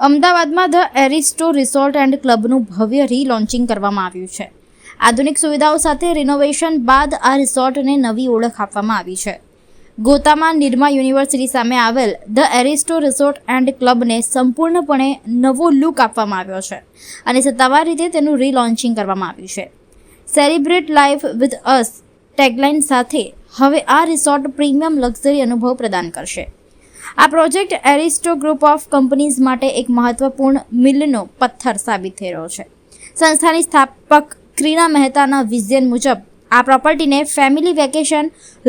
અમદાવાદમાં the Aristo resort and ક્લબનું ભવ્ય રીલોન્ચિંગ કરવામાં આવ્યું છે. આધુનિક સુવિધાઓ સાથે રિનોવેશન બાદ આ રિસોર્ટને નવી ઓળખ આપવામાં આવી છે. ગોતામાં નિરમા યુનિવર્સિટી સામે આવેલ ધ એરિસ્ટો રિસોર્ટ એન્ડ ક્લબને સંપૂર્ણપણે નવો લુક આપવામાં આવ્યો છે અને સત્તાવાર રીતે તેનું રીલોન્ચિંગ કરવામાં આવ્યું છે. Celebrate life with us tagline સાથે હવે આ રિસોર્ટ પ્રીમિયમ લક્ઝરી અનુભવ પ્રદાન કરશે. આ project Aristo group of companies માટે એક મહત્વપૂર્ણ મીલનો પથ્થર સાબિત થઈ રહ્યો છે. સંસ્થાની સ્થાપક ક્રીના મહેતાના વિઝન મુજબ આ પ્રોપર્ટીને ફેમિલી વેકેશન,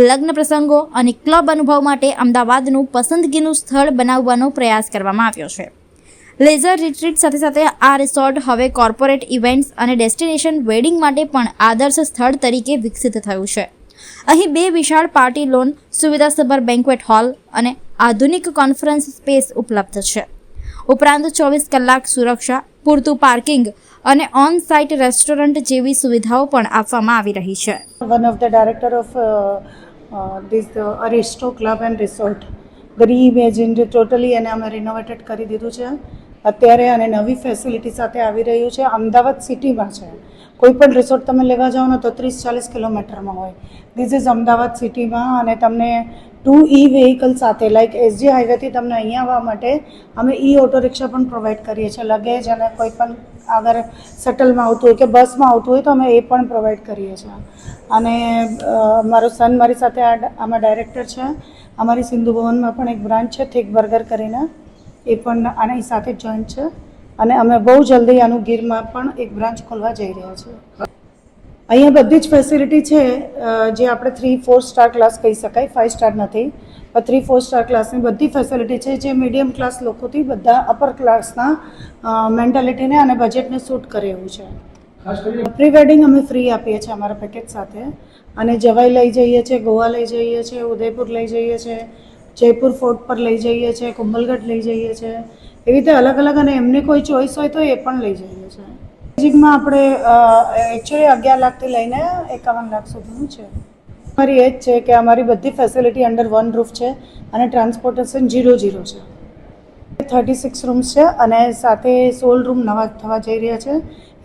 લગ્ન પ્રસંગો અને ક્લબ અનુભવ માટે અમદાવાદનું પસંદગીનું સ્થળ બનાવવાનો પ્રયાસ કરવામાં આવ્યો છે. લેઝર રિટ્રીટ સાથે સાથે આ રિસોર્ટ હવે કોર્પોરેટ ઇવેન્ટ્સ અને ડેસ્ટિનેશન વેડિંગ માટે પણ આદર્શ સ્થળ તરીકે વિકસિત થયું છે. અહીં 2 વિશાળ પાર્ટી લોન, સુવિધાસભર બેન્ક્વેટ હોલ અને આધુનિક કોન્ફરન્સ સ્પેસ ઉપલબ્ધ છે. ઉપરાંત 24 કલાક સુરક્ષા, પૂરતું પાર્કિંગ અને ઓન સાઇટ રેસ્ટોરન્ટ જેવી સુવિધાઓ પણ આપવામાં આવી રહી છે. One of the director of this Aristo Club and Resort, the reimagined totally અને અમે રિનોવેટેડ કરી દીધું છે અત્યારે અને નવી ફેસિલિટી સાથે આવી રહ્યું છે. અમદાવાદ સિટીમાં છે. કોઈ પણ રિસોર્ટ તમે લેવા જાઓ ને તો 30-40 કિલોમીટરમાં હોય. ધીસ ઇઝ અમદાવાદ સિટીમાં અને તમને 2 વ્હીકલ સાથે લાઈક એસજી હાઈવેથી તમને અહીંયા આવવા માટે અમે ઓટો રિક્ષા પણ પ્રોવાઈડ કરીએ છીએ. લગેજ અને કોઈ પણ અગર શટલમાં આવતું હોય કે બસમાં આવતું હોય તો અમે એ પણ પ્રોવાઈડ કરીએ છીએ. અને મારો સન મારી સાથે આમાં ડાયરેક્ટર છે. અમારી સિંધુ ભવનમાં પણ એક બ્રાન્ચ છે થિક બર્ગર કરીને, એ પણ આની સાથે જોઈન્ટ છે. અને અમે બહુ જલ્દી આનું ગીરમાં પણ એક બ્રાન્ચ ખોલવા જઈ રહ્યા છીએ. અહીંયા બધી જ ફેસિલિટી છે જે આપણે 3-4 સ્ટાર ક્લાસ કહી શકાય, 5 સ્ટાર નથી પણ 3-4 સ્ટાર ક્લાસની બધી ફેસિલિટી છે જે મીડિયમ ક્લાસ લોકોથી બધા અપર ક્લાસના મેન્ટાલિટીને અને બજેટને સૂટ કરે એવું છે. પ્રી વેડિંગ અમે ફ્રી આપીએ છીએ અમારા પેકેજ સાથે. અને જવાઈ લઈ જઈએ છીએ, ગોવા લઈ જઈએ છીએ, ઉદયપુર લઈ જઈએ છીએ, જયપુર ફોર્ટ પર લઈ જઈએ છીએ, કુંભલગઢ લઈ જઈએ છીએ. એવી રીતે અલગ અલગ અને એમની કોઈ ચોઈસ હોય તો એ પણ લઈ જઈએ છીએ. બેઝિકમાં આપણે એકચ્યુઅલી 11 લાખથી લઈને 51 લાખ સુધીનું છે. અમારી એ જ છે કે અમારી બધી ફેસિલિટી અંડર વન રૂફ છે અને ટ્રાન્સપોર્ટેશન 0 છે. 36 રૂમ્સ છે અને સાથે 16 રૂમ નવા થવા જઈ રહ્યા છે.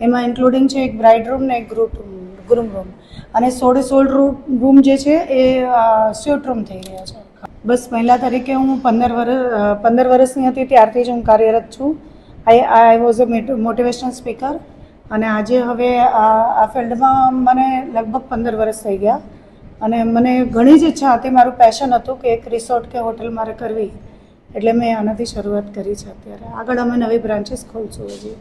એમાં ઇન્ક્લુડિંગ છે એક બ્રાઇડ રૂમ ને એક ગ્રૂમ રૂમ. અને 16 રૂમ જે છે એ સ્યુટ રૂમ થઈ રહ્યા છે. બસ મહિલા તરીકે હું 15 વર્ષની હતી ત્યારથી જ હું કાર્યરત છું. I was a motivational speaker અને આજે હવે આ ફિલ્ડમાં મને લગભગ 15 વર્ષ થઈ ગયા. અને મને ઘણી જ ઈચ્છા હતી, મારું પેશન હતું કે એક રિસોર્ટ કે હોટલ મારે કરવી, એટલે મેં આનાથી શરૂઆત કરી છે. અત્યારે આગળ અમે નવી બ્રાન્ચીસ ખોલશું હજી.